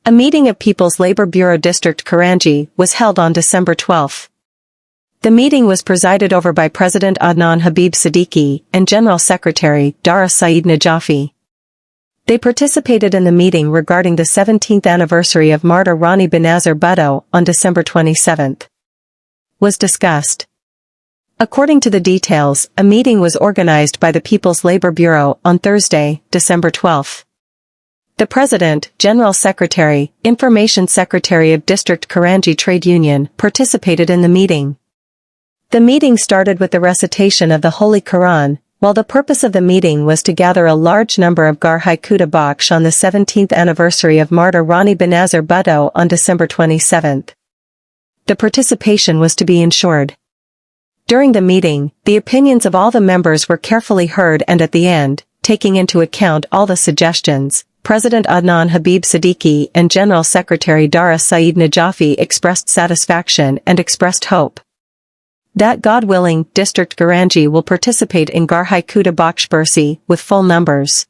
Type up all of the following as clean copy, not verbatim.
A meeting of People's Labor Bureau District Korangi was held on December 12. The meeting was presided over by President Adnan Habib Siddiqui and General Secretary Dara Saeed Najafi. They participated in the meeting regarding the 17th anniversary of martyr Rani Benazir Bhutto on December 27. Was discussed. According to the details, a meeting was organized by the People's Labor Bureau on Thursday, December 12. The President, General Secretary, Information Secretary of District Gorangi Trade Union participated in the meeting. The meeting started with the recitation of the Holy Quran, while the purpose of the meeting was to gather a large number of Garhi Khuda Bakhsh on the 17th anniversary of martyr Rani Benazir Bhutto on December 27. The participation was to be ensured. During the meeting, the opinions of all the members were carefully heard, and at the end, taking into account all the suggestions, President Adnan Habib Siddiqui and General Secretary Dara Saeed Najafi expressed satisfaction and expressed hope that, God willing, District Gorangi will participate in Garhi Khuda Bakhsh Bursi with full numbers.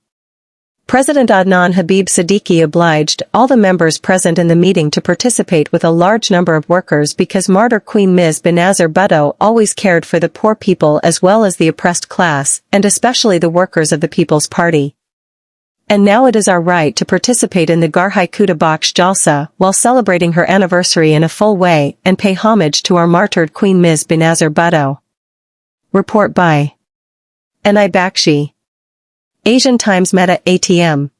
President Adnan Habib Siddiqui obliged all the members present in the meeting to participate with a large number of workers because martyr Queen Ms. Benazir Bhutto always cared for the poor people as well as the oppressed class, and especially the workers of the People's Party. And now it is our right to participate in the Garhi Khuda Bakhsh Jalsa while celebrating her anniversary in a full way and pay homage to our martyred Queen Ms. Benazir Bhutto. Report by Rani Bakshi. Asian Times Meta ATM.